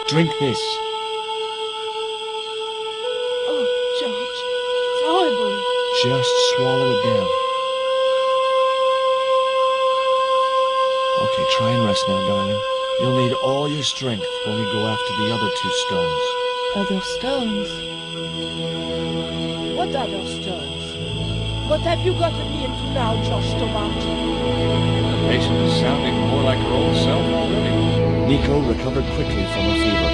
Drink this. Oh, George, it's horrible. Just swallow it down. Okay, try and rest now, darling. You'll need all your strength when we go after the other 2 stones. Other stones? What other stones? What have you gotten me into now, Josh Stobart? The patient is sounding more like her old self already. Nico recovered quickly from her fever.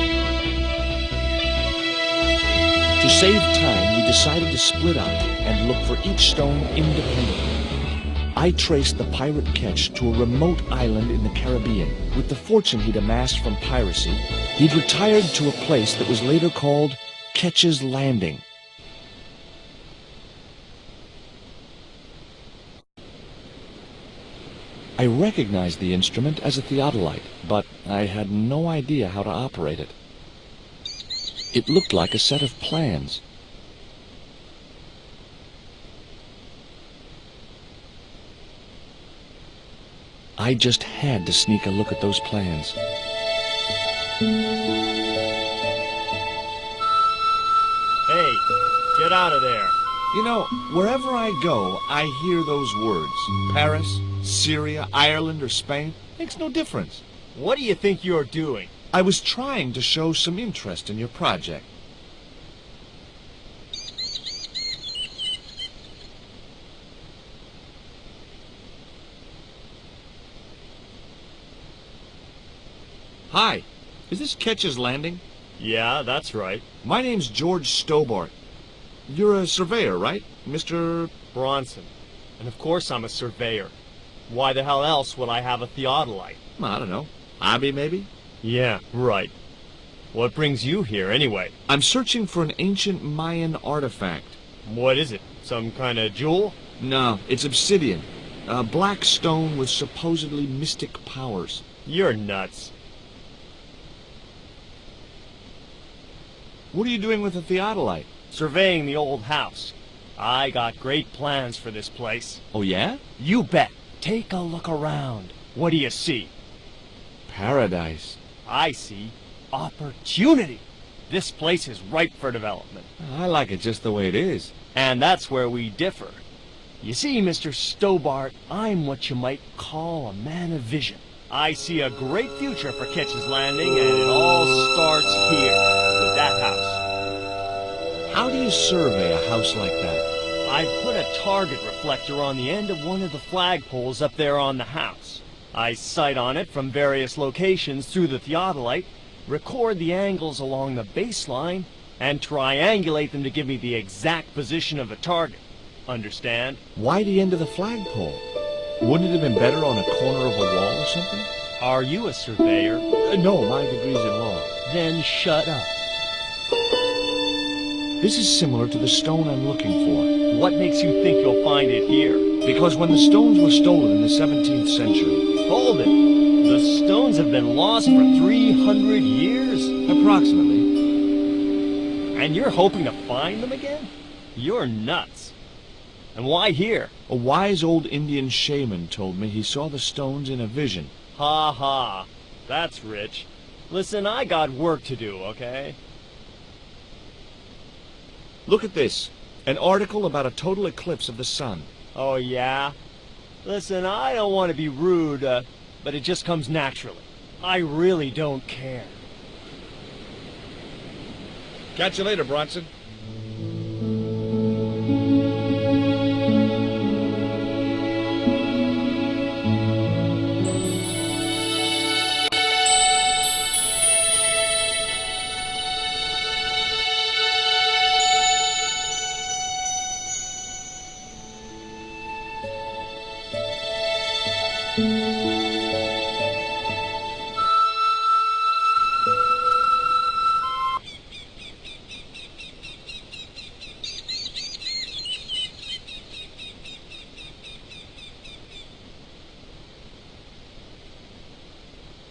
To save time, we decided to split up and look for each stone independently. I traced the pirate Ketch to a remote island in the Caribbean. With the fortune he'd amassed from piracy, he'd retired to a place that was later called Ketch's Landing. I recognized the instrument as a theodolite, but I had no idea how to operate it. It looked like a set of plans. I just had to sneak a look at those plans. Hey, get out of there. You know, wherever I go, I hear those words. Paris, Syria, Ireland, or Spain. Makes no difference. What do you think you're doing? I was trying to show some interest in your project. Hi, is this Ketch's Landing? Yeah, that's right. My name's George Stobart. You're a surveyor, right, Mr. Bronson. And of course I'm a surveyor. Why the hell else would I have a theodolite? I don't know. Hobby, maybe? Yeah, right. What brings you here, anyway? I'm searching for an ancient Mayan artifact. What is it? Some kind of jewel? No, it's obsidian. A black stone with supposedly mystic powers. You're nuts. What are you doing with a theodolite? Surveying the old house. I got great plans for this place. Oh, yeah? You bet. Take a look around. What do you see? Paradise. I see opportunity. This place is ripe for development. I like it just the way it is. And that's where we differ. You see, Mr. Stobart, I'm what you might call a man of vision. I see a great future for Ketch's Landing, and it all starts here, with that house. How do you survey a house like that? I've put a target reflector on the end of one of the flagpoles up there on the house. I sight on it from various locations through the theodolite, record the angles along the baseline, and triangulate them to give me the exact position of the target. Understand? Why the end of the flagpole? Wouldn't it have been better on a corner of a wall or something? Are you a surveyor? No, my degree's in law. Then shut up. This is similar to the stone I'm looking for. What makes you think you'll find it here? Because when the stones were stolen in the 17th century... Hold it. The stones have been lost for 300 years? Approximately. And you're hoping to find them again? You're nuts. And why here? A wise old Indian shaman told me he saw the stones in a vision. Ha ha. That's rich. Listen, I got work to do, okay? Look at this. An article about a total eclipse of the sun. Oh, yeah? Listen, I don't want to be rude, but it just comes naturally. I really don't care. Catch you later, Bronson.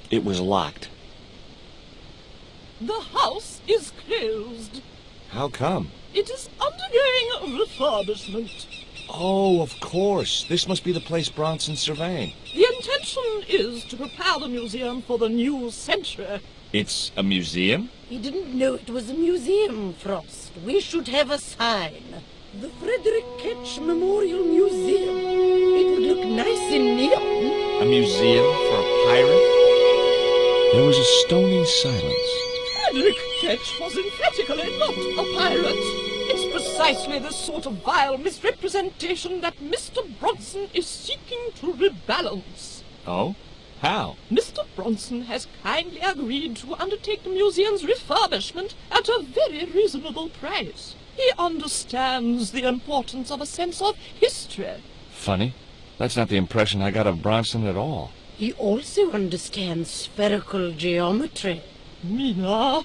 It was locked. The house is closed. How come? It is undergoing refurbishment. Oh, of course. This must be the place Bronson's surveying. The intention is to prepare the museum for the new century. It's a museum? He didn't know it was a museum, Frost. We should have a sign. The Frederick Ketch Memorial Museum. It would look nice in neon. A museum for a pirate? There was a stony silence. Frederick Ketch was emphatically not a pirate. It's precisely the sort of vile misrepresentation that Mr. Bronson is seeking to rebalance. Oh? How? Mr. Bronson has kindly agreed to undertake the museum's refurbishment at a very reasonable price. He understands the importance of a sense of history. Funny. That's not the impression I got of Bronson at all. He also understands spherical geometry. Mina?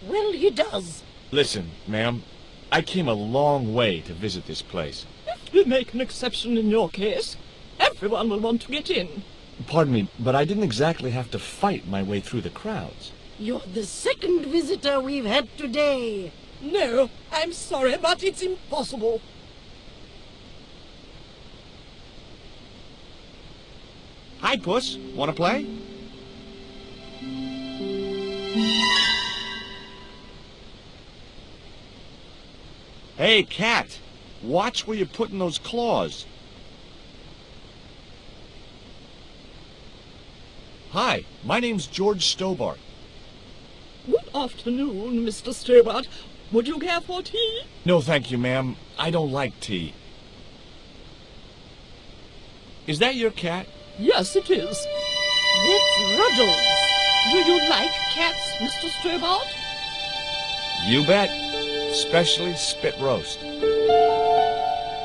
Well, he does. Listen, ma'am, I came a long way to visit this place. If we make an exception in your case, everyone will want to get in. Pardon me, but I didn't exactly have to fight my way through the crowds. You're the second visitor we've had today. No, I'm sorry, but it's impossible. Hi, Puss. Want to play? Hey, cat. Watch where you're putting those claws. Hi, my name's George Stobart. Good afternoon, Mr. Stobart. Would you care for tea? No, thank you, ma'am. I don't like tea. Is that your cat? Yes, it is. That's Ruddles. Do you like cats, Mr. Stobart? You bet. Especially spit roast.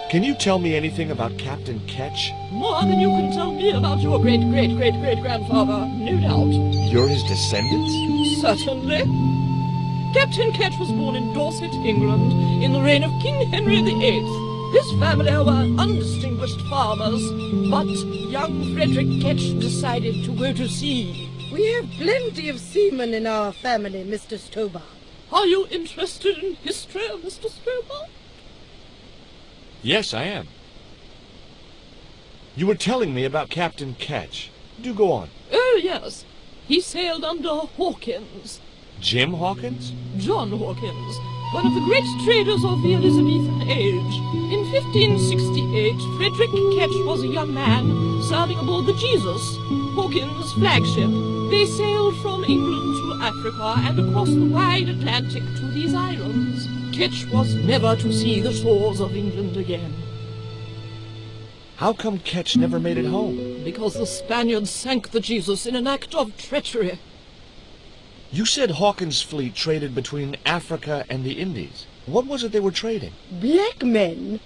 Can you tell me anything about Captain Ketch? More than you can tell me about your great-great-great-great-grandfather, no doubt. You're his descendants? Certainly. Captain Ketch was born in Dorset, England, in the reign of King Henry VIII. His family were undistinguished farmers, but young Frederick Ketch decided to go to sea. We have plenty of seamen in our family, Mr. Stobart. Are you interested in history, Mr. Stobart? Yes, I am. You were telling me about Captain Ketch. Do go on. Oh, yes. He sailed under Hawkins. Jim Hawkins? John Hawkins, one of the great traders of the Elizabethan age. In 1568, Frederick Ketch was a young man serving aboard the Jesus, Hawkins' flagship. They sailed from England to Africa and across the wide Atlantic to these islands. Ketch was never to see the shores of England again. How come Ketch never made it home? Because the Spaniards sank the Jesus in an act of treachery. You said Hawkins' fleet traded between Africa and the Indies. What was it they were trading? Black men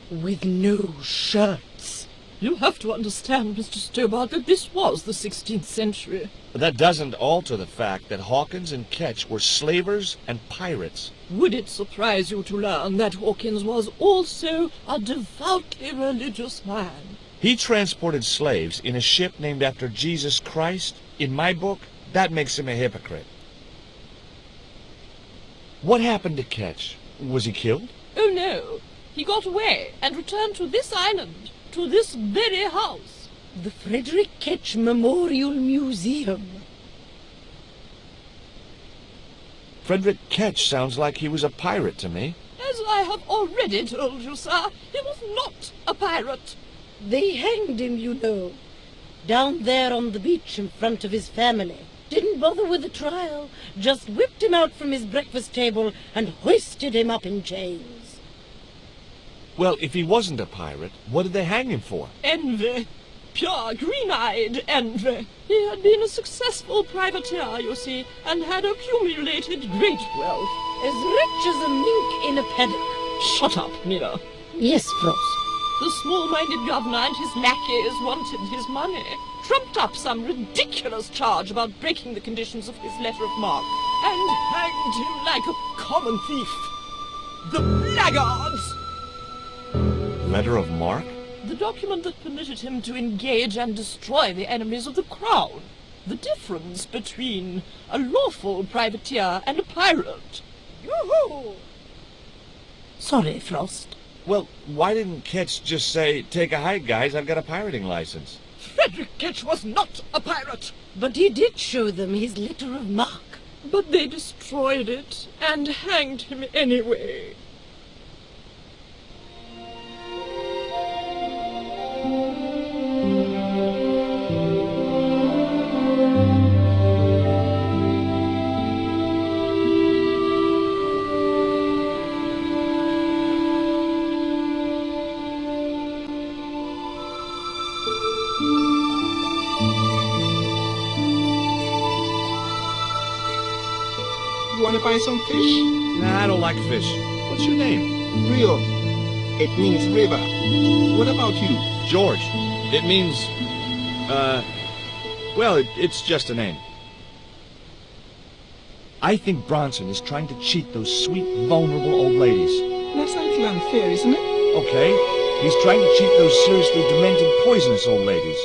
with no shirts. You have to understand, Mr. Stobart, that this was the 16th century. But that doesn't alter the fact that Hawkins and Ketch were slavers and pirates. Would it surprise you to learn that Hawkins was also a devoutly religious man? He transported slaves in a ship named after Jesus Christ. In my book, that makes him a hypocrite. What happened to Ketch? Was he killed? Oh, no. He got away and returned to this island, to this very house. The Frederick Ketch Memorial Museum. Frederick Ketch sounds like he was a pirate to me. As I have already told you, sir, he was not a pirate. They hanged him, you know, down there on the beach in front of his family. Didn't bother with the trial, just whipped him out from his breakfast table and hoisted him up in chains. Well, if he wasn't a pirate, what did they hang him for? Envy. Pure green-eyed envy. He had been a successful privateer, you see, and had accumulated great wealth. As rich as a mink in a paddock. Shut up, Mina. Yes, Frost. The small-minded governor and his lackeys wanted his money, trumped up some ridiculous charge about breaking the conditions of his letter of marque, and hanged him like a common thief. The blackguards! Letter of marque? The document that permitted him to engage and destroy the enemies of the crown. The difference between a lawful privateer and a pirate. Yoo-hoo! Sorry, Frost. Well, why didn't Ketch just say, "Take a hike, guys, I've got a pirating license"? Frederick Ketch was not a pirate. But he did show them his litter of muck. But they destroyed it and hanged him anyway. You want to buy some fish? Nah, I don't like fish. What's your name? Rio. It means river. What about you? George. It means, well, it's just a name. I think Bronson is trying to cheat those sweet, vulnerable old ladies. That's a little unfair, isn't it? Okay, he's trying to cheat those seriously demented, poisonous old ladies.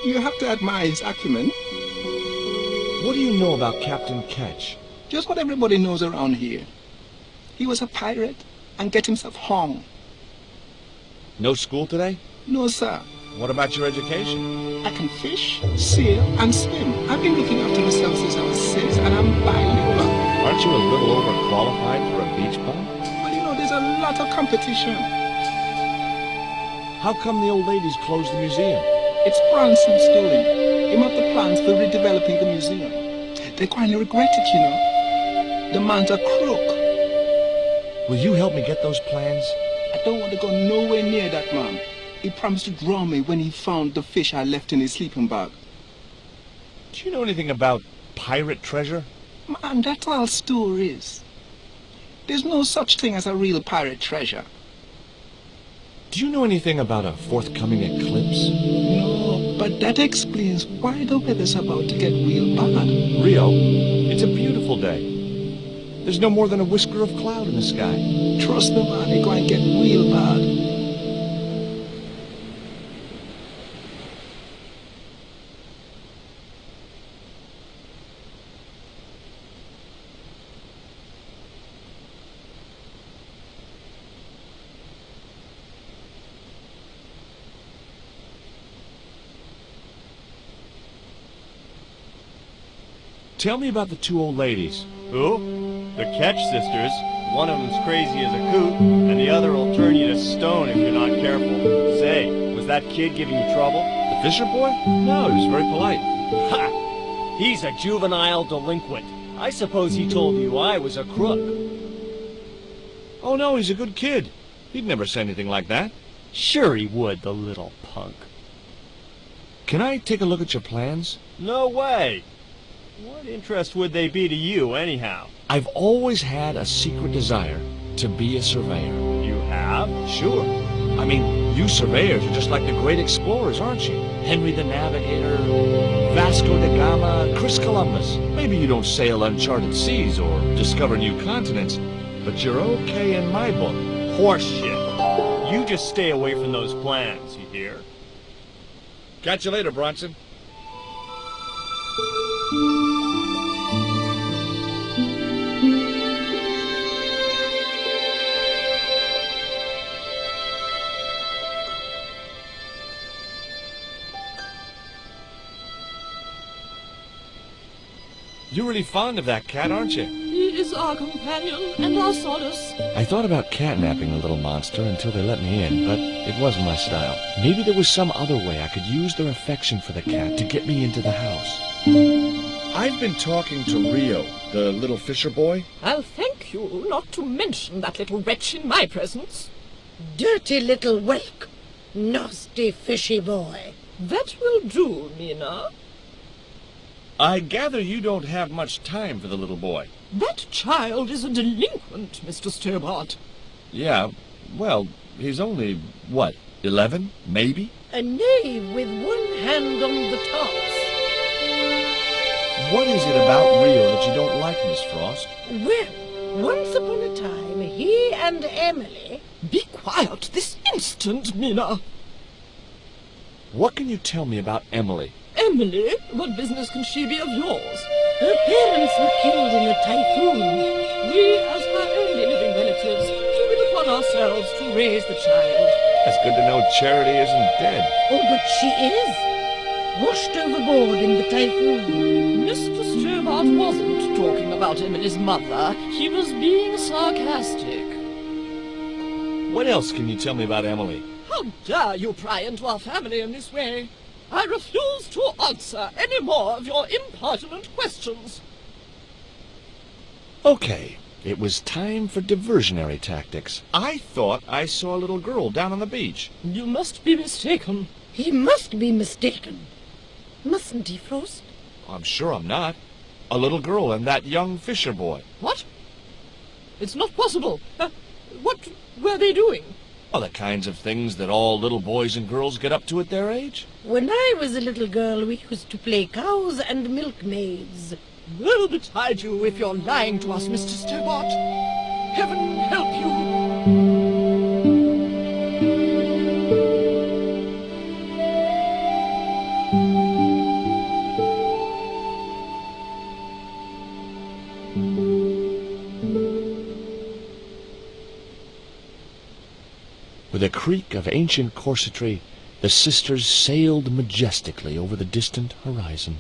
You have to admire his acumen. What do you know about Captain Ketch? Just what everybody knows around here. He was a pirate and get himself hung. No school today? No, sir. What about your education? I can fish, sail, and swim. I've been looking after myself since I was 6, and I'm bilingual. Aren't you a little overqualified for a beach bum? Well, you know, there's a lot of competition. How come the old ladies closed the museum? It's Bronson stolen. He made the plans for redeveloping the museum. They quietly regret it, you know. The man's a crook. Will you help me get those plans? I don't want to go nowhere near that man. He promised to drown me when he found the fish I left in his sleeping bag. Do you know anything about pirate treasure? Man, that's all stories. There's no such thing as a real pirate treasure. Do you know anything about a forthcoming eclipse? No, but that explains why the weather's about to get real bad. Rio, it's a beautiful day. There's no more than a whisker of cloud in the sky. Trust me, man, it's going to get real bad. Tell me about the two old ladies. Who? The Ketch sisters. One of them's crazy as a coot, and the other will turn you to stone if you're not careful. Say, was that kid giving you trouble? The Fisher boy? No, he was very polite. Ha! He's a juvenile delinquent. I suppose he told you I was a crook. Oh no, he's a good kid. He'd never say anything like that. Sure he would, the little punk. Can I take a look at your plans? No way! What interest would they be to you, anyhow? I've always had a secret desire to be a surveyor. You have? Sure. I mean, you surveyors are just like the great explorers, aren't you? Henry the Navigator, Vasco da Gama, Chris Columbus. Maybe you don't sail uncharted seas or discover new continents, but you're okay in my book. Horseshit. You just stay away from those plans, you hear? Catch you later, Bronson. You're really fond of that cat, aren't you? He is our companion and our solace. I thought about catnapping the little monster until they let me in, but it wasn't my style. Maybe there was some other way I could use their affection for the cat to get me into the house. I've been talking to Rio, the little Fisher boy. I'll thank you not to mention that little wretch in my presence. Dirty little whelk. Nasty fishy boy. That will do, Mina. I gather you don't have much time for the little boy. That child is a delinquent, Mr. Stobart. Yeah, well, he's only, what, 11, maybe? A knave with one hand on the tops. What is it about Rio that you don't like, Miss Frost? Well, once upon a time, he and Emily... Be quiet this instant, Mina. What can you tell me about Emily? Emily? What business can she be of yours? Her parents were killed in a typhoon. We, as her only living relatives, took it upon ourselves to raise the child. It's good to know Charity isn't dead. Oh, but she is. washed overboard in the typhoon. Mr. Stobart wasn't talking about Emily's mother. He was being sarcastic. What else can you tell me about Emily? How dare you pry into our family in this way? I refuse to answer any more of your impertinent questions. Okay, it was time for diversionary tactics. I thought I saw a little girl down on the beach. You must be mistaken. He must be mistaken. Mustn't he, Frost? I'm sure I'm not. A little girl and that young fisher boy. What? It's not possible. What were they doing? Well, the kinds of things that all little boys and girls get up to at their age. When I was a little girl, we used to play cows and milkmaids. Woe betide you if you're lying to us, Mr. Stobart. Heaven help you. With a creak of ancient corsetry, the sisters sailed majestically over the distant horizon.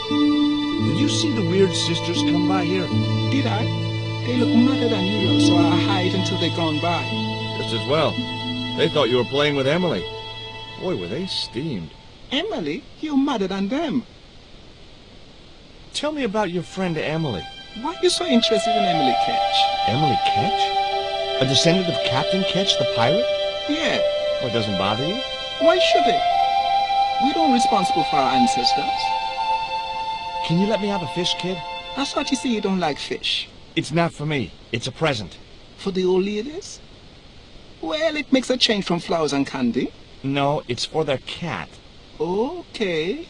Did you see the weird sisters come by here? Did I? They look madder than usual, so I hide until they've gone by. Just as well. They thought you were playing with Emily. Boy, were they steamed. Emily, you're madder than them. Tell me about your friend Emily. Why are you so interested in Emily Ketch? Emily Ketch? A descendant of Captain Ketch, the pirate? Yeah, Well, it doesn't bother you? why should it? We don't responsible for our ancestors. Can you let me have a fish, kid? I thought you say you don't like fish. It's not for me. It's a present. For the old ladies? Well, it makes a change from flowers and candy. No, it's for their cat. Okay.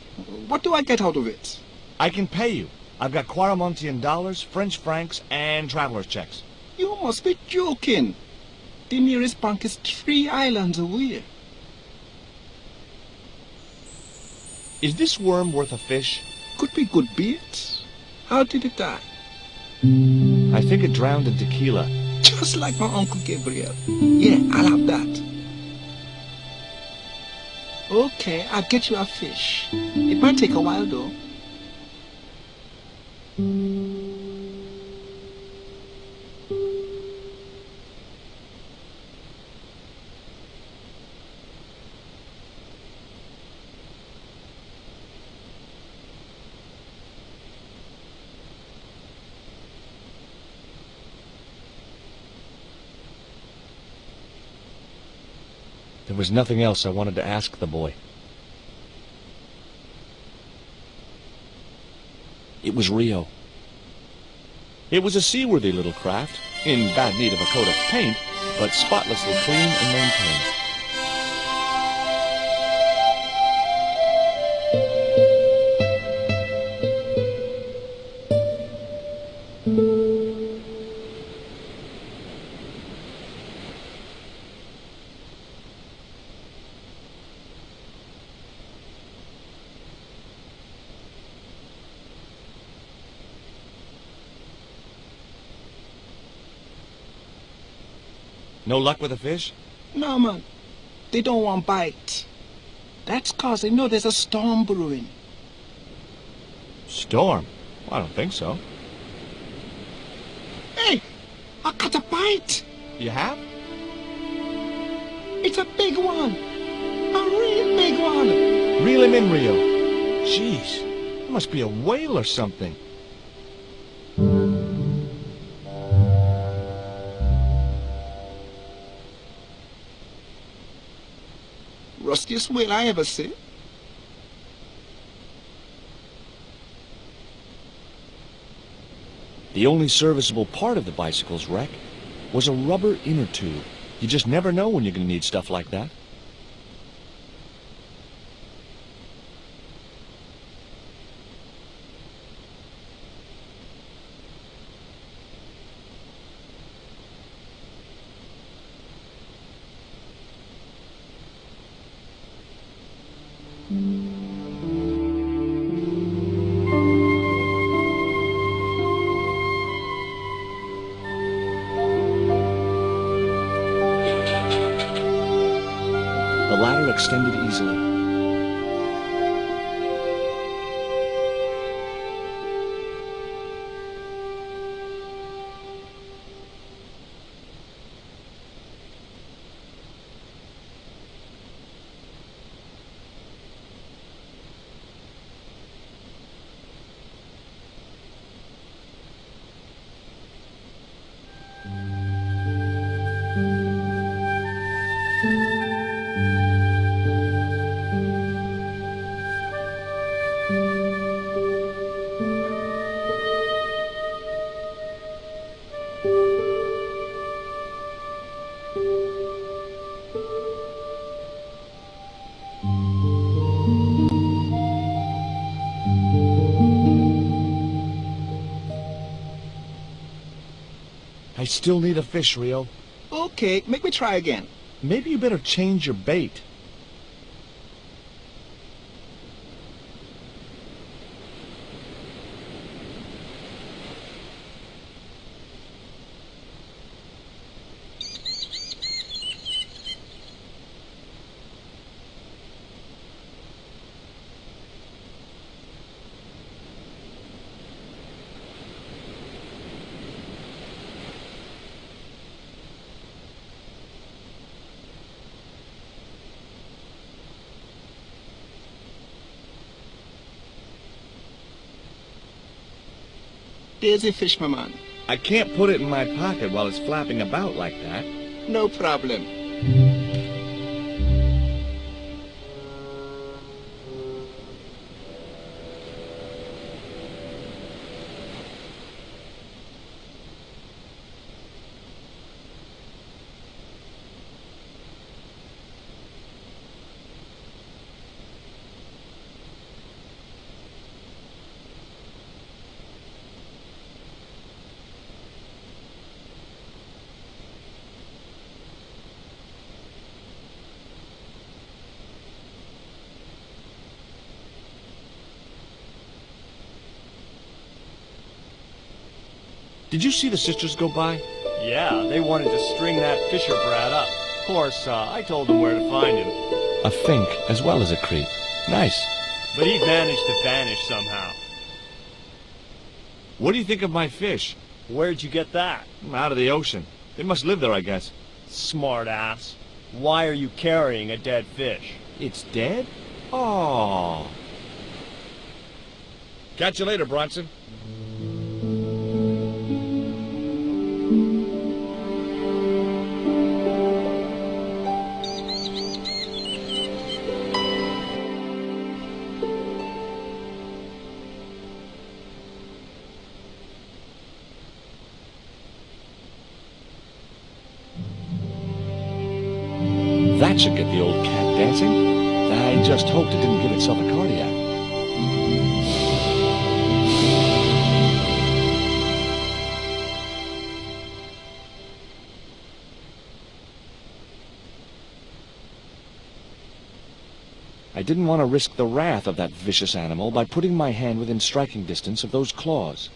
What do I get out of it? I can pay you. I've got Quaramontian dollars, French francs, and traveler's checks. You must be joking. The nearest bank is 3 islands away. Is this worm worth a fish? Could be good bait. How did it die? I think it drowned in tequila. Just like my Uncle Gabriel. Yeah, I'll have that. Okay, I'll get you a fish. It might take a while though. There was nothing else I wanted to ask the boy. It was Rio. It was a seaworthy little craft, in bad need of a coat of paint, but spotlessly clean and maintained. No luck with a fish? No, man. They don't want bite. That's 'cause they know there's a storm brewing. Storm? Well, I don't think so. Hey, I caught a bite. You have? It's a big one. A real big one. Reel him in, Rio. Jeez, it must be a whale or something. Rustiest whale I ever see. The only serviceable part of the bicycle's wreck was a rubber inner tube. You just never know when you're going to need stuff like that. extended easily. I still need a fish, Rio. Okay, make me try again. Maybe you better change your bait. There's a fish, my man. I can't put it in my pocket while it's flapping about like that. No problem. Did you see the sisters go by? Yeah, they wanted to string that Fisher brat up. Of course, I told them where to find him. A fink as well as a creep. Nice. But he managed to vanish somehow. What do you think of my fish? Where'd you get that? Out of the ocean. They must live there, I guess. Smart ass. Why are you carrying a dead fish? It's dead? Oh. Catch you later, Bronson. That should get the old cat dancing. I just hoped it didn't give itself a cardiac. I didn't want to risk the wrath of that vicious animal by putting my hand within striking distance of those claws.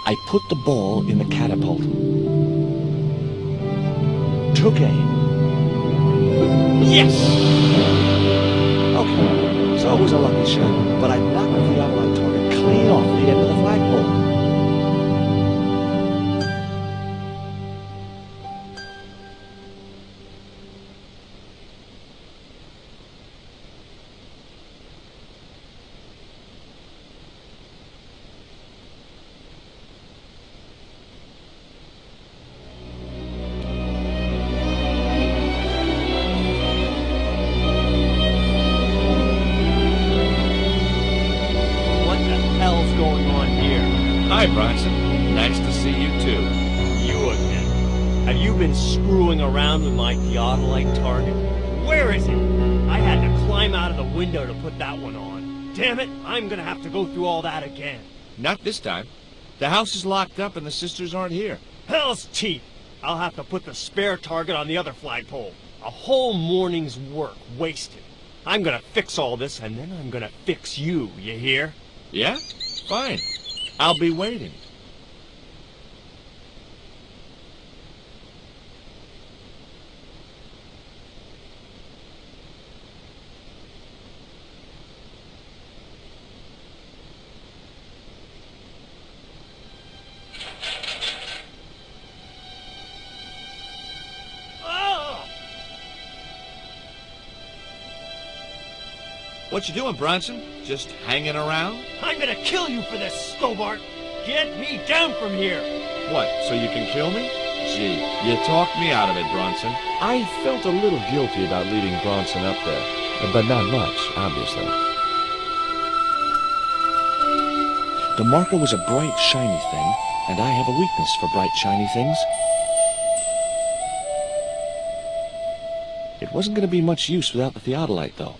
I put the ball in the catapult. Took aim. Yes! Okay, so it was a lucky shot, but I knocked the outline target clean off the end of the flagpole. Hi, Bronson. Nice to see you, too. You again. Have you been screwing around with my theodolite target? Where is it? I had to climb out of the window to put that one on. Damn it, I'm gonna have to go through all that again. Not this time. The house is locked up and the sisters aren't here. Hell's teeth! I'll have to put the spare target on the other flagpole. A whole morning's work wasted. I'm gonna fix all this, and then I'm gonna fix you, you hear? Yeah? Fine. I'll be waiting. What you doing, Bronson? Just hanging around? I'm gonna kill you for this, Stobart! Get me down from here! What, so you can kill me? Gee, you talked me out of it, Bronson. I felt a little guilty about leading Bronson up there, but not much, obviously. The marker was a bright, shiny thing, and I have a weakness for bright, shiny things. It wasn't going to be much use without the theodolite, though.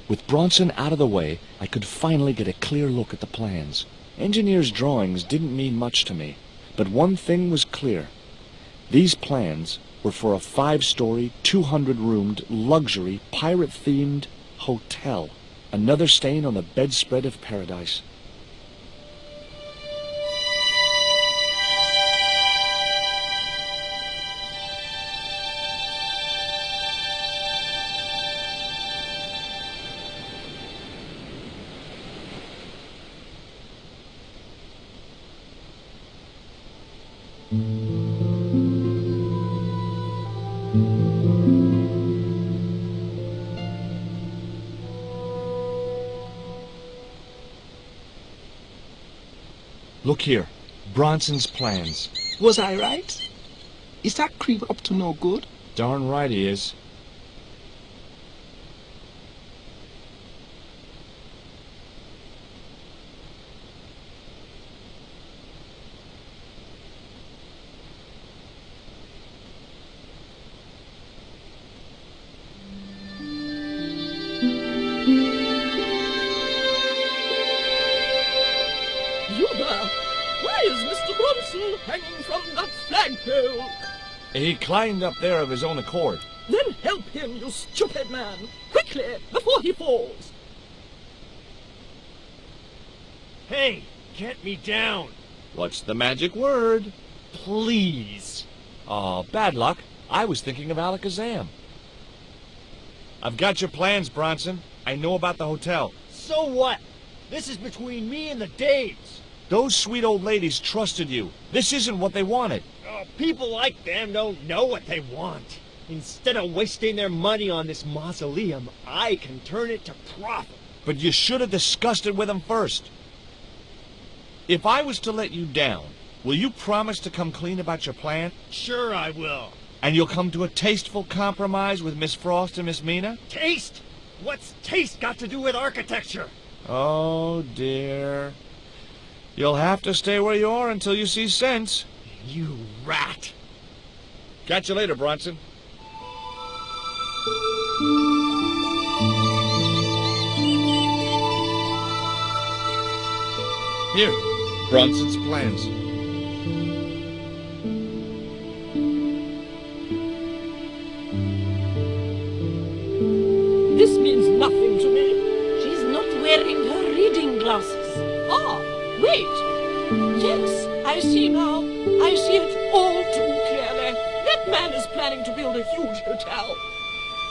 With Bronson out of the way, I could finally get a clear look at the plans. Engineers' drawings didn't mean much to me, but one thing was clear. These plans were for a 5-story, 200-roomed, luxury, pirate-themed hotel. Another stain on the bedspread of paradise. Look here, Bronson's plans. Was I right? Is that creep up to no good? Darn right he is. You there! Why is Mr. Bronson hanging from that flagpole? He climbed up there of his own accord. Then help him, you stupid man! Quickly, before he falls! Hey, get me down! What's the magic word? Please! Oh, bad luck. I was thinking of Alakazam. I've got your plans, Bronson. I know about the hotel. So what? This is between me and the Daves. Those sweet old ladies trusted you. This isn't what they wanted. People like them don't know what they want. Instead of wasting their money on this mausoleum, I can turn it to profit. But you should have discussed it with them first. If I was to let you down, will you promise to come clean about your plan? Sure I will. And you'll come to a tasteful compromise with Miss Frost and Miss Mina? Taste? What's taste got to do with architecture? Oh, dear. You'll have to stay where you are until you see sense. You rat. Catch you later, Bronson. Here, Bronson's plans. This means nothing to me. She's not wearing her reading glasses. Ah, wait. Yes, I see now. I see it all too clearly. That man is planning to build a huge hotel.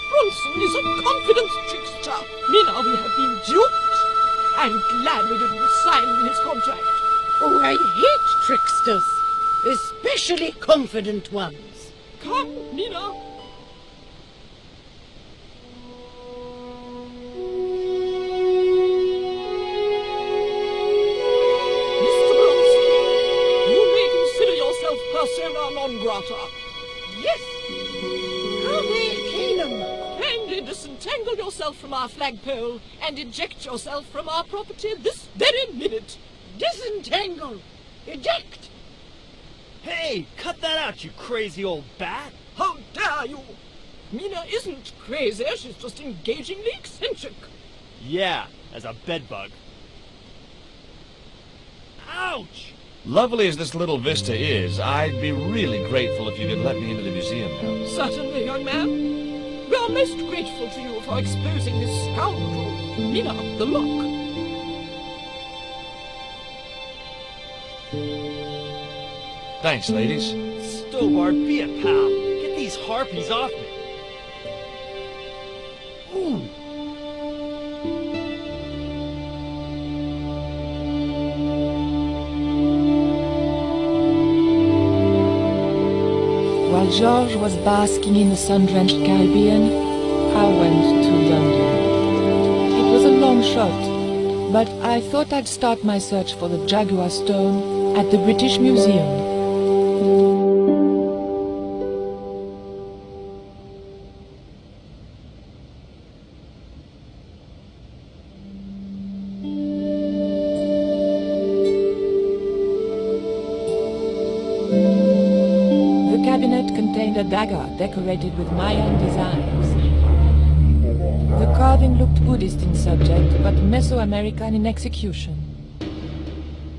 Bronson is a confident trickster. Mina, we have been duped. I'm glad we didn't sign his contract. Oh, I hate tricksters, especially confident ones. Come, Mina. Mr. Bronson, you may consider yourself persona non grata. Yes. How may Canaan? Kindly disentangle yourself from our flagpole and eject yourself from our property this very minute. Disentangle. Eject. Hey, cut that out, you crazy old bat! How dare you! Mina isn't crazy, she's just engagingly eccentric. Yeah, as a bedbug. Ouch! Lovely as this little vista is, I'd be really grateful if you could let me into the museum now. Certainly, young man. We are most grateful to you for exposing this scoundrel, Mina the Lock. Thanks, ladies. Stobart, be a pal. Get these harpies off me. Ooh. While George was basking in the sun-drenched Caribbean, I went to London. It was a long shot, but I thought I'd start my search for the Jaguar Stone at the British Museum. The cabinet contained a dagger decorated with Mayan designs. The carving looked Buddhist in subject, but Mesoamerican in execution.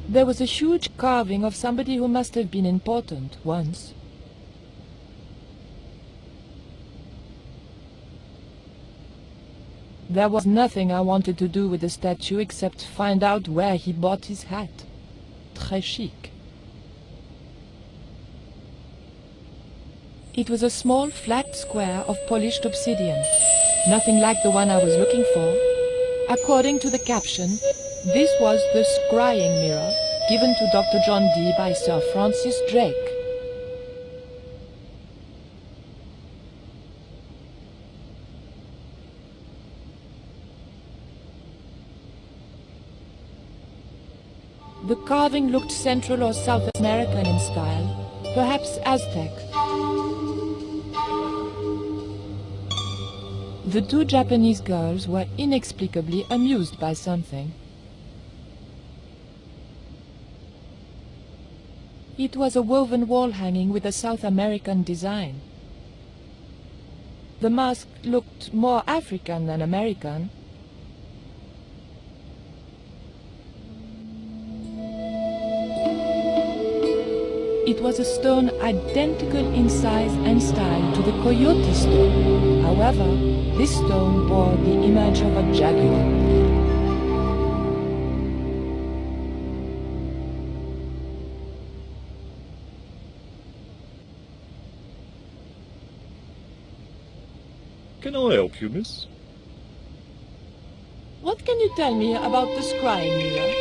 There was a huge carving of somebody who must have been important once. There was nothing I wanted to do with the statue except find out where he bought his hat. Très chic. It was a small, flat square of polished obsidian. Nothing like the one I was looking for. According to the caption, this was the scrying mirror given to Dr. John Dee by Sir Francis Drake. The carving looked Central or South American in style, perhaps Aztec. The two Japanese girls were inexplicably amused by something. It was a woven wall hanging with a South American design. The mask looked more African than American. It was a stone identical in size and style to the Coyote stone. However, this stone bore the image of a jaguar. Can I help you, miss? What can you tell me about the scrying mirror?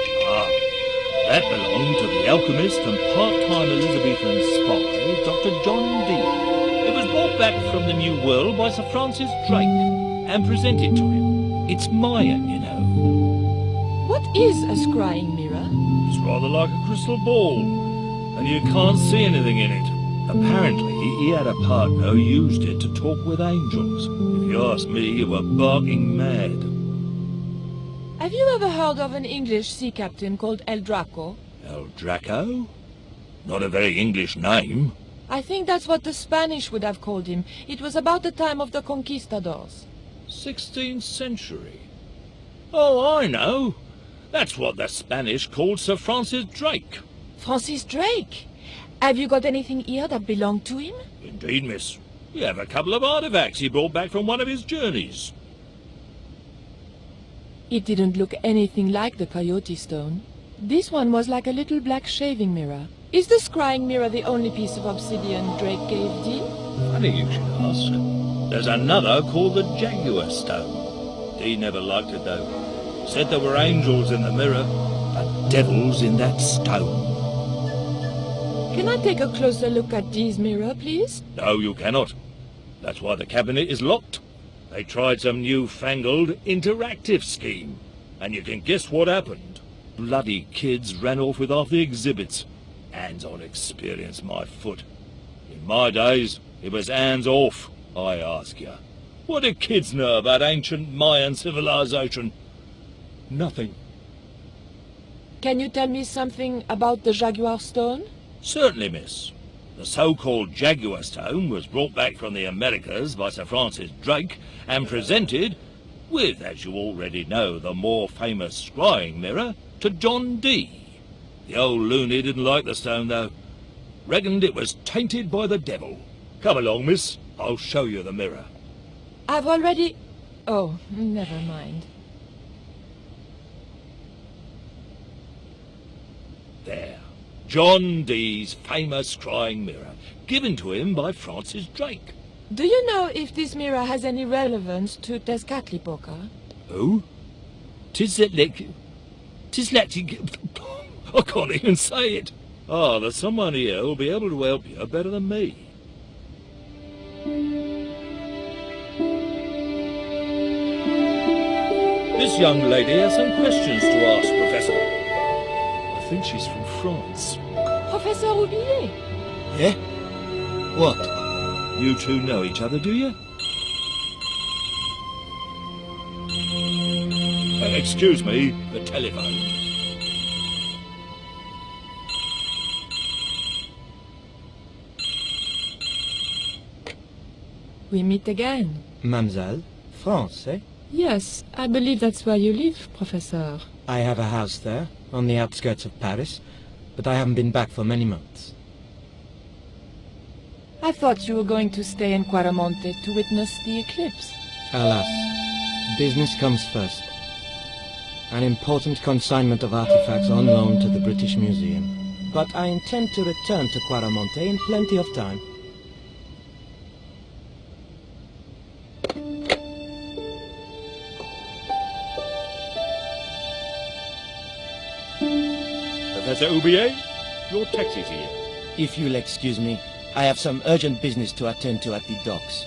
That belonged to the alchemist and part-time Elizabethan spy, Dr. John Dee. It was brought back from the New World by Sir Francis Drake and presented to him. It's Mayan, you know. What is a scrying mirror? It's rather like a crystal ball, and you can't see anything in it. Apparently, he had a partner who used it to talk with angels. If you ask me, you were barking mad. Have you ever heard of an English sea captain called El Draco? El Draco? Not a very English name. I think that's what the Spanish would have called him. It was about the time of the conquistadors. 16th century. Oh, I know. That's what the Spanish called Sir Francis Drake. Francis Drake? Have you got anything here that belonged to him? Indeed, miss. We have a couple of artifacts he brought back from one of his journeys. It didn't look anything like the Coyote stone. This one was like a little black shaving mirror. Is the scrying mirror the only piece of obsidian Drake gave Dee? Funny you should ask. There's another called the Jaguar Stone. Dee never liked it, though. Said there were angels in the mirror, but devils in that stone. Can I take a closer look at this mirror, please? No, you cannot. That's why the cabinet is locked. They tried some new-fangled interactive scheme. And you can guess what happened. Bloody kids ran off with half the exhibits. Hands-on experience, my foot. In my days, it was hands off, I ask you. What do kids know about ancient Mayan civilization? Nothing. Can you tell me something about the Jaguar Stone? Certainly, miss. The so-called Jaguar Stone was brought back from the Americas by Sir Francis Drake and presented, with, as you already know, the more famous scrying mirror, to John Dee. The old loony didn't like the stone, though. Reckoned it was tainted by the devil. Come along, miss. I'll show you the mirror. I've already... Oh, never mind. There. John Dee's famous scrying mirror, given to him by Francis Drake. Do you know if this mirror has any relevance to Tezcatlipoca? Who? Tizletlic... I can't even say it. Ah, there's someone here who'll be able to help you better than me. This young lady has some questions to ask, Professor. I think she's from France. Professor Oublier? Eh? What? You two know each other, do you? Excuse me, the telephone. We meet again. Mademoiselle, France, eh? Yes, I believe that's where you live, Professor. I have a house there, on the outskirts of Paris, but I haven't been back for many months. I thought you were going to stay in Quaramonte to witness the eclipse. Alas, business comes first. An important consignment of artifacts on loan to the British Museum. But I intend to return to Quaramonte in plenty of time. Professor Oublier, your taxi's here. If you'll excuse me, I have some urgent business to attend to at the docks.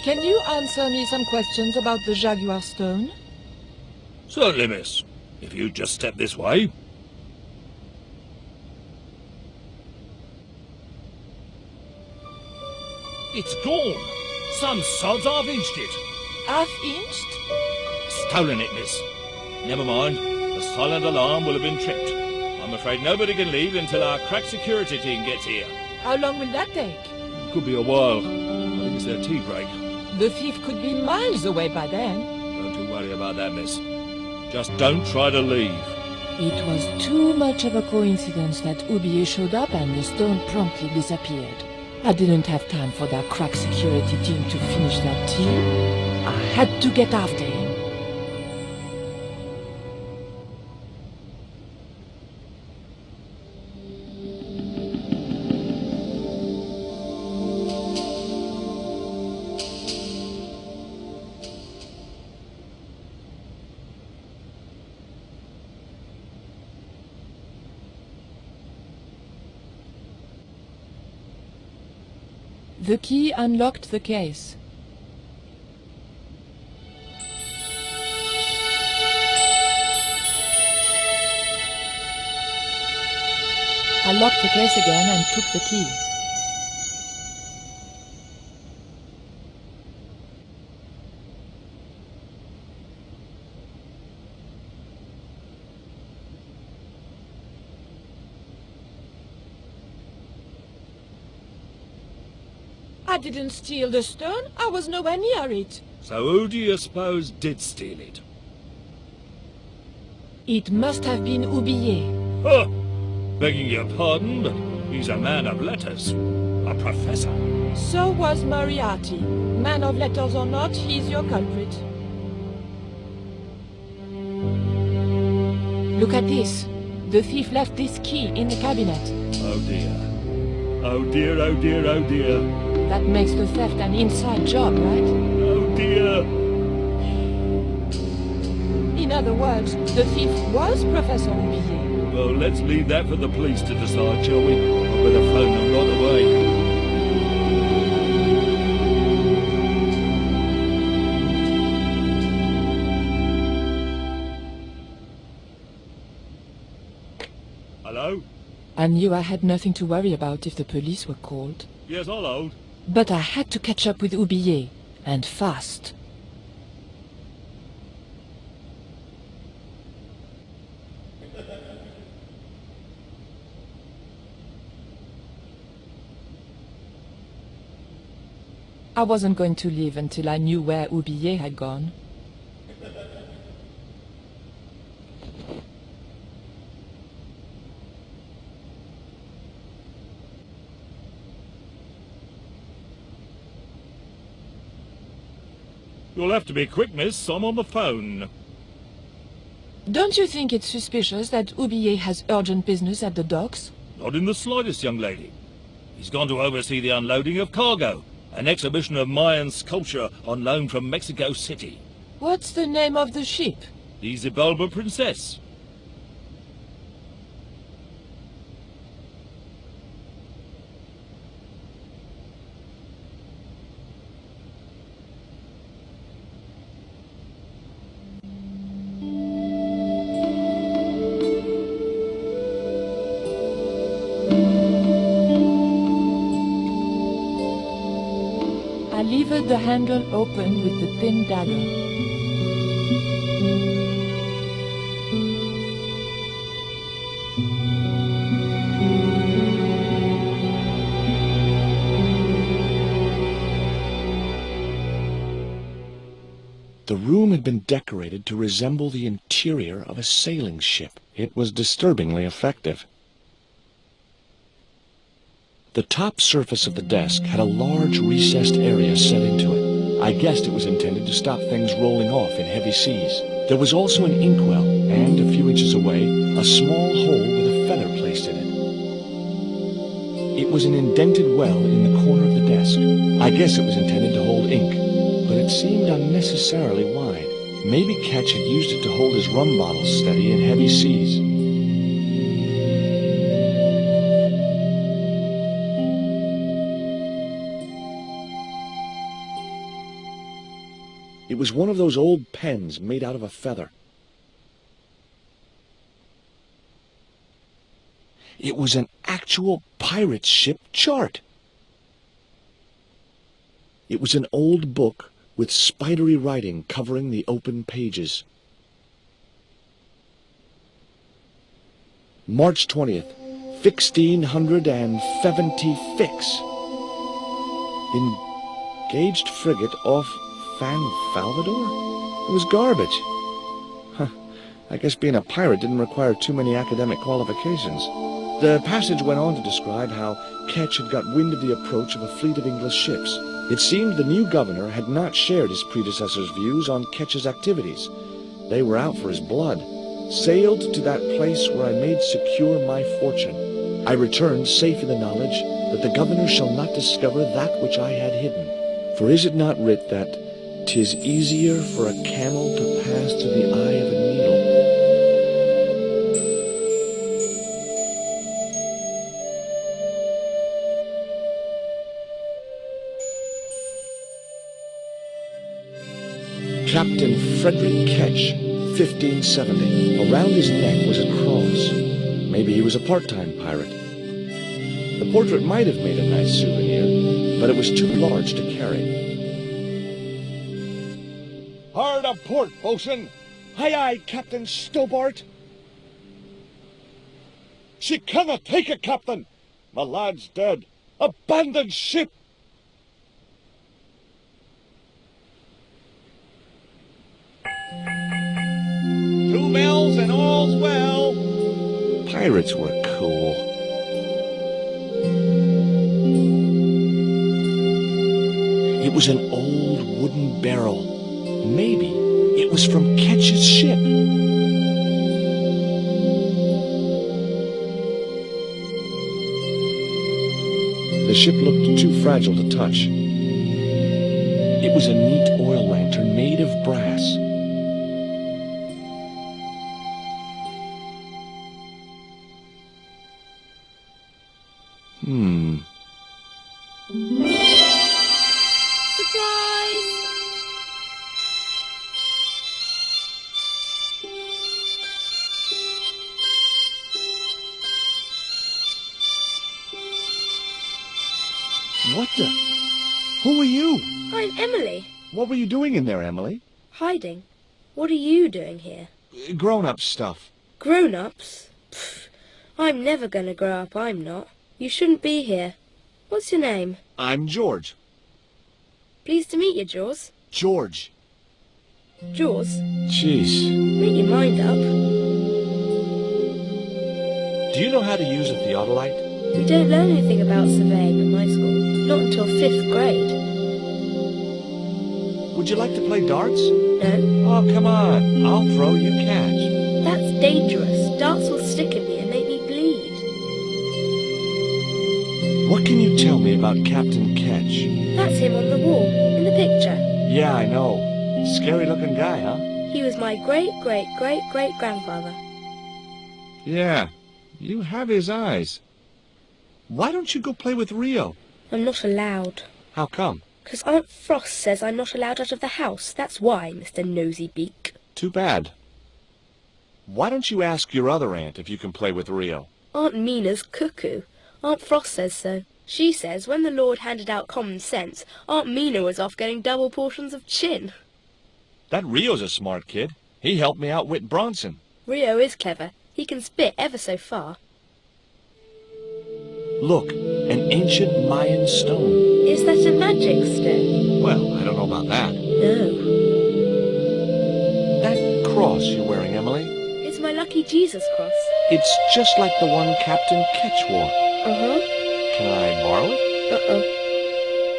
Can you answer me some questions about the Jaguar Stone? Certainly, miss. If you just step this way. It's gone. Some sods half-inched it. Half-inched? Stolen it, miss. Never mind. The silent alarm will have been tripped. I'm afraid nobody can leave until our crack security team gets here. How long will that take? Could be a while. I think it's their tea break. The thief could be miles away by then. Don't you worry about that, miss. Just don't try to leave. It was too much of a coincidence that Oublier showed up and the stone promptly disappeared. I didn't have time for that crack security team to finish that tea. I had to get after him. The key unlocked the case. I locked the case again and took the key. I didn't steal the stone. I was nowhere near it. So who do you suppose did steal it? It must have been Oublier. Huh! Begging your pardon, but he's a man of letters. A professor. So was Moriarty. Man of letters or not, he's your culprit. Look at this. The thief left this key in the cabinet. Oh dear. Oh dear, oh dear, oh dear. That makes the theft an inside job, right? Oh dear. In other words, the thief was Professor Oublier. Well, let's leave that for the police to decide, shall we? I better phone them right away. Hello? I knew I had nothing to worry about if the police were called. Yes, I'll hold. But I had to catch up with Oublier, and fast. I wasn't going to leave until I knew where Oublier had gone. You'll have to be quick, miss. I'm on the phone. Don't you think it's suspicious that Oublier has urgent business at the docks? Not in the slightest, young lady. He's gone to oversee the unloading of cargo. An exhibition of Mayan sculpture on loan from Mexico City. What's the name of the ship? The Xibalba Princess. I levered the handle open with the thin dagger. The room had been decorated to resemble the interior of a sailing ship. It was disturbingly effective. The top surface of the desk had a large recessed area set into it. I guessed it was intended to stop things rolling off in heavy seas. There was also an inkwell, and a few inches away, a small hole with a feather placed in it. It was an indented well in the corner of the desk. I guess it was intended to hold ink, but it seemed unnecessarily wide. Maybe Ketch had used it to hold his rum bottles steady in heavy seas. It was one of those old pens made out of a feather. It was an actual pirate ship chart. It was an old book with spidery writing covering the open pages. March 20th, 1670 fix. Engaged frigate off San Salvador? It was garbage. Huh. I guess being a pirate didn't require too many academic qualifications. The passage went on to describe how Ketch had got wind of the approach of a fleet of English ships. It seemed the new governor had not shared his predecessor's views on Ketch's activities. They were out for his blood. Sailed to that place where I made secure my fortune. I returned safe in the knowledge that the governor shall not discover that which I had hidden. For is it not writ that 'tis easier for a camel to pass through the eye of a needle? Captain Frederick Ketch, 1570. Around his neck was a cross. Maybe he was a part-time pirate. The portrait might have made a nice souvenir, but it was too large to carry. Hard a port, bosun! Aye, aye, Captain Stobart! She cannot take it, Captain! My lad's dead. Abandon ship! Two bells and all's well. Pirates were cool. It was an old wooden barrel. Maybe it was from Ketch's ship. The ship looked too fragile to touch. It was a neat oil lantern made of brass. Surprise! What the? Who are you? I'm Emily. What were you doing in there, Emily? Hiding. What are you doing here? Grown-up stuff. Grown-ups? Pfft, I'm never going to grow up, I'm not. You shouldn't be here. What's your name? I'm George. Pleased to meet you, Jaws. George. Jaws, Jeez. make your mind up. Do you know how to use a theodolite? We don't learn anything about surveying at my school. Not until 5th grade. Would you like to play darts? No? Oh, come on. I'll throw, you catch. That's dangerous. Darts will stick in me and make me bleed. What can you tell me about Captain Ketch? That's him on the wall, in the picture. Yeah, I know. Scary-looking guy, huh? He was my great-great-great-great-grandfather. Yeah, you have his eyes. Why don't you go play with Rio? I'm not allowed. How come? 'Cause Aunt Frost says I'm not allowed out of the house. That's why, Mr. Nosy Beak. Too bad. Why don't you ask your other aunt if you can play with Rio? Aunt Mina's cuckoo. Aunt Frost says so. She says when the Lord handed out common sense, Aunt Mina was off getting double portions of chin. That Rio's a smart kid. He helped me outwit Bronson. Rio is clever. He can spit ever so far. Look, an ancient Mayan stone. Is that a magic stone? Well, I don't know about that. No. That cross you're wearing, Emily, It's my lucky Jesus cross. it's just like the one Captain Ketch wore. Uh-huh. Can I borrow it? Uh-uh.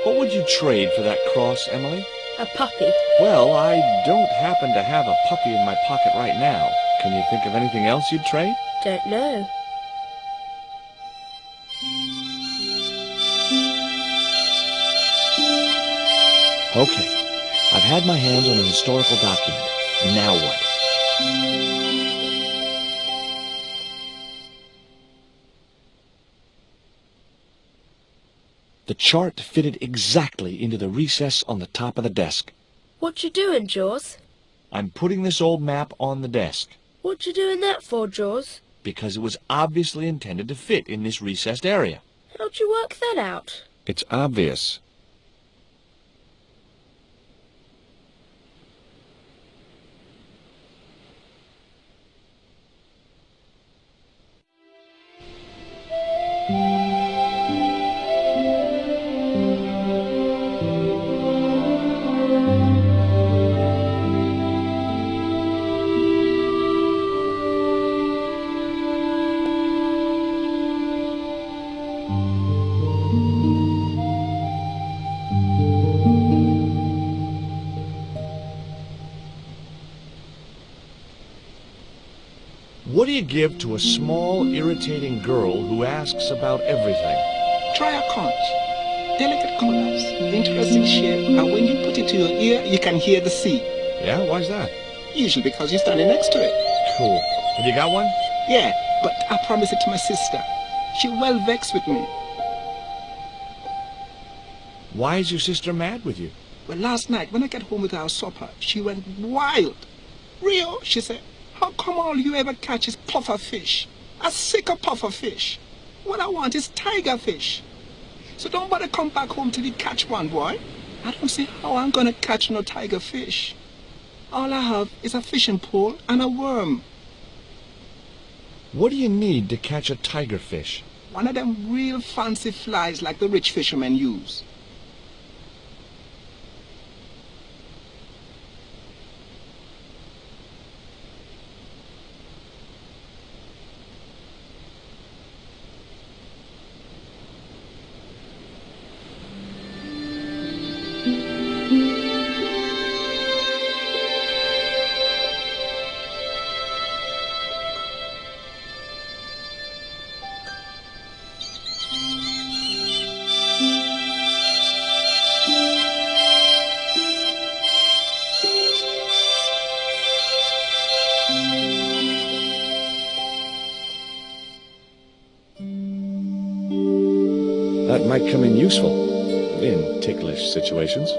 What would you trade for that cross, Emily? A puppy. Well, I don't happen to have a puppy in my pocket right now. Can you think of anything else you'd trade? Don't know. Okay. I've had my hands on a historical document. Now what? The chart fitted exactly into the recess on the top of the desk. What you doing, Jaws? I'm putting this old map on the desk What you doing that for, Jaws? because it was obviously intended to fit in this recessed area. How'd you work that out? It's obvious. What do you give to a small, irritating girl who asks about everything? Try a conch. Delicate colors, interesting shape, and when you put it to your ear, you can hear the sea. Yeah, why's that? Usually because you're standing next to it. Cool. Have you got one? Yeah, but I promised it to my sister. She well vexed with me. Why is your sister mad with you? Well, last night when I got home with our supper, she went wild. Rio, she said, how come all you ever catch is puffer fish? A sicker puffer fish. What I want is tiger fish. So don't bother come back home till you catch one, boy. I don't see how I'm gonna catch no tiger fish. All I have is a fishing pole and a worm. What do you need to catch a tiger fish? One of them real fancy flies like the rich fishermen use. useful in ticklish situations.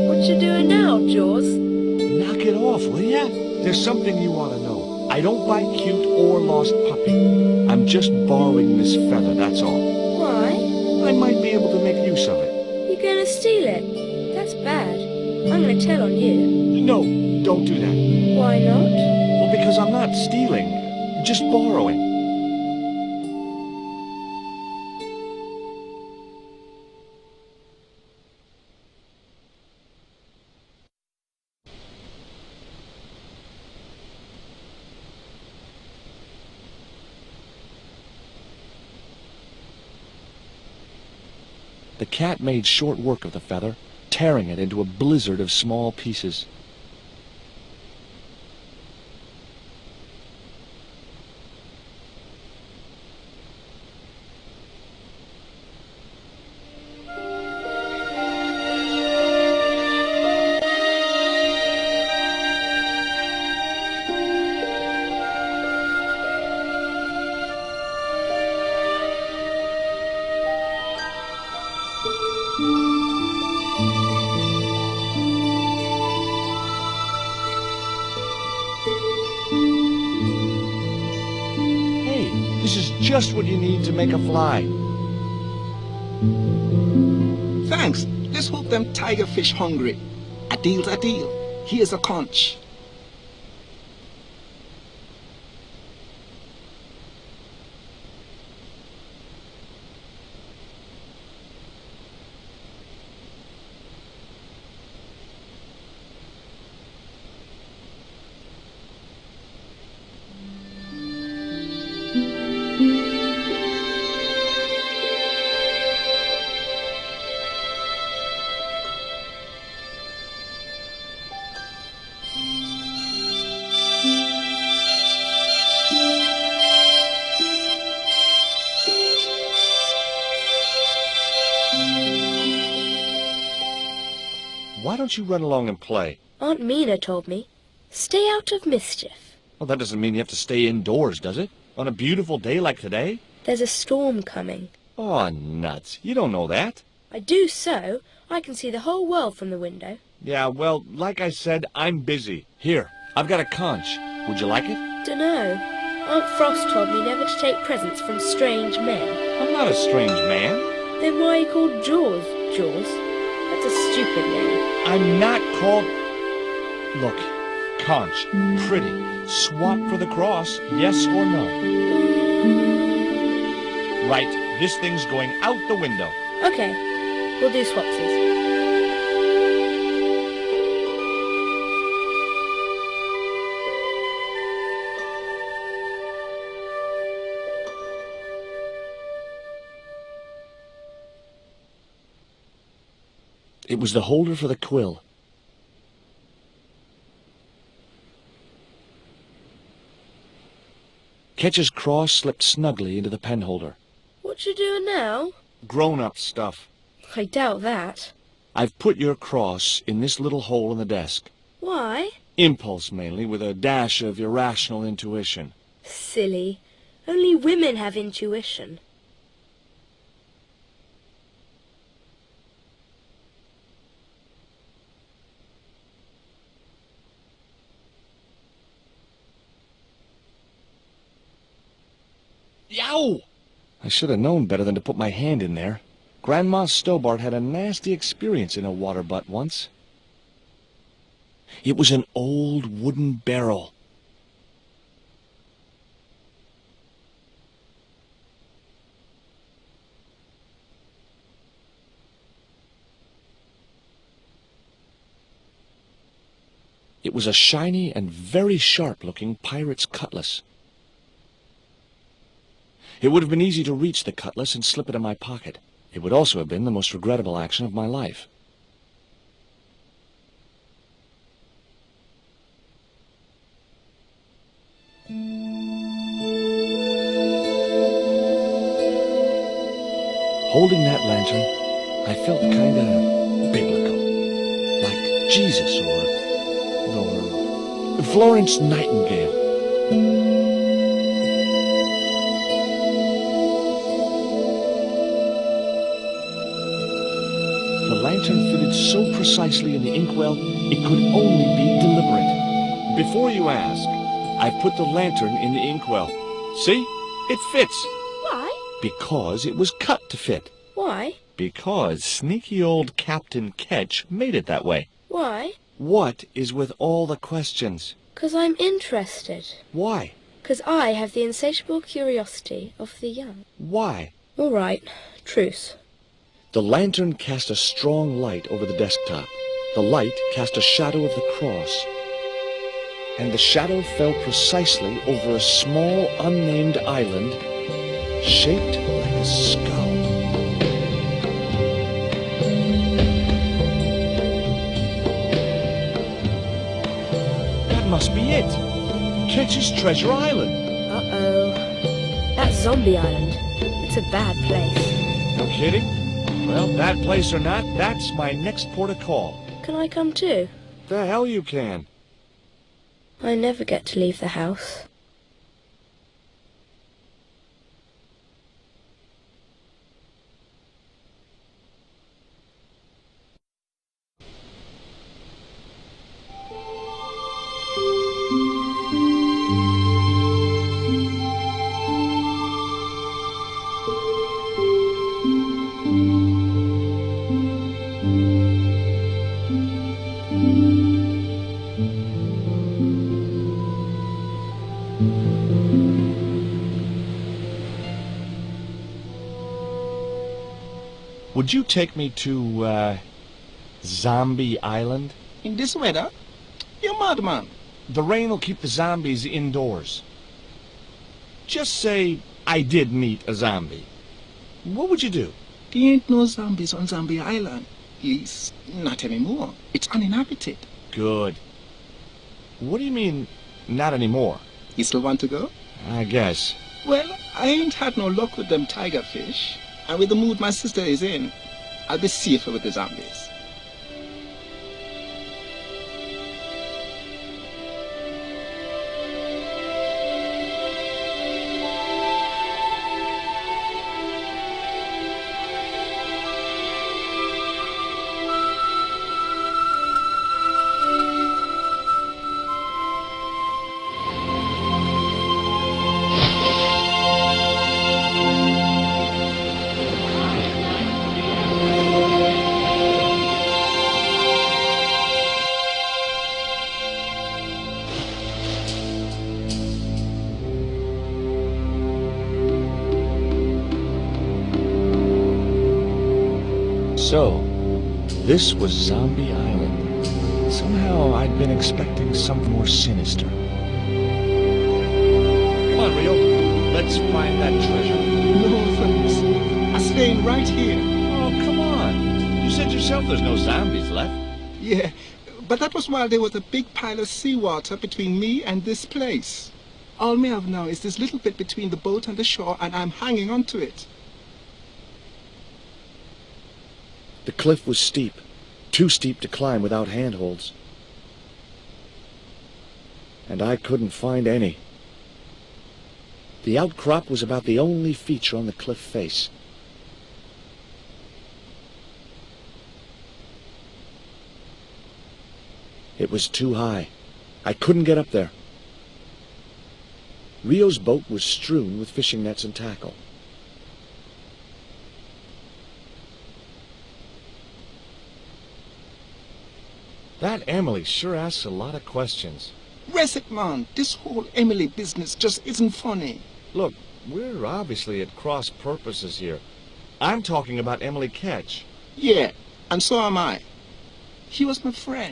What you doing now, Jaws? Knock it off, will ya? There's something you ought to know. I don't buy cute or lost puppy. I'm just borrowing this feather, that's all. Why? I might be able to make use of it. You're gonna steal it? That's bad. I'm gonna tell on you. No, don't do that. Why not? Well, because I'm not stealing, just borrowing. The cat made short work of the feather, tearing it into a blizzard of small pieces. This is just what you need to make a fly. Thanks. Let's hope them tiger fish hungry. A deal's a deal. Here's a conch. Why don't you run along and play? Aunt Mina told me. Stay out of mischief. Well, that doesn't mean you have to stay indoors, does it? On a beautiful day like today? There's a storm coming. Oh, nuts. You don't know that. I do so. I can see the whole world from the window. Yeah, well, like I said, I'm busy. Here, I've got a conch. Would you like it? Dunno. Aunt Frost told me never to take presents from strange men. I'm not a strange man. Then why are you called Jaws, Jaws? That's a stupid name. I'm not called... Look, conch, pretty, swap for the cross, yes or no? Right, this thing's going out the window. Okay, we'll do swapsies. It was the holder for the quill. Ketch's cross slipped snugly into the penholder. What you doing now? Grown-up stuff. I doubt that. I've put your cross in this little hole in the desk. Why? Impulse, mainly, with a dash of irrational intuition. Silly. Only women have intuition. Yow! I should have known better than to put my hand in there. Grandma Stobart had a nasty experience in a water butt once. It was an old wooden barrel. It was a shiny and very sharp-looking pirate's cutlass. It would have been easy to reach the cutlass and slip it in my pocket. It would also have been the most regrettable action of my life. Holding that lantern, I felt kinda biblical. Like Jesus or Florence Nightingale. the lantern fitted so precisely in the inkwell, it could only be deliberate. Before you ask, I've put the lantern in the inkwell. See? It fits. Why? Because it was cut to fit. Why? Because sneaky old Captain Ketch made it that way. Why? What is with all the questions? 'Cause I'm interested. Why? 'Cause I have the insatiable curiosity of the young. Why? All right. Truce. The lantern cast a strong light over the desktop. The light cast a shadow of the cross. And the shadow fell precisely over a small, unnamed island shaped like a skull. That must be it. Ketch's Treasure Island. Uh-oh. That's Zombie Island. It's a bad place. No kidding? Well, bad place or not, that's my next port of call. Can I come too? The hell you can. I never get to leave the house. Would you take me to, Zombie Island? In this weather? You're mad, man. The rain will keep the zombies indoors. Just say I did meet a zombie. What would you do? There ain't no zombies on Zombie Island. At least, not anymore. It's uninhabited. Good. What do you mean, not anymore? You still want to go? I guess. Well, I ain't had no luck with them tiger fish. And with the mood my sister is in, I'll be safer with the zombies. So, this was Zombie Island. Somehow I'd been expecting something more sinister. Come on, Rio. Let's find that treasure. No, thanks. I'm staying right here. Oh, come on. You said yourself there's no zombies left. Yeah, but that was while there was a big pile of seawater between me and this place. All me have now is this little bit between the boat and the shore, and I'm hanging on to it. The cliff was steep, too steep to climb without handholds. And I couldn't find any. The outcrop was about the only feature on the cliff face. It was too high. I couldn't get up there. Rio's boat was strewn with fishing nets and tackle. That Emily sure asks a lot of questions. Rest it, man. This whole Emily business just isn't funny. Look, we're obviously at cross purposes here. I'm talking about Emily Ketch. Yeah, and so am I. She was my friend.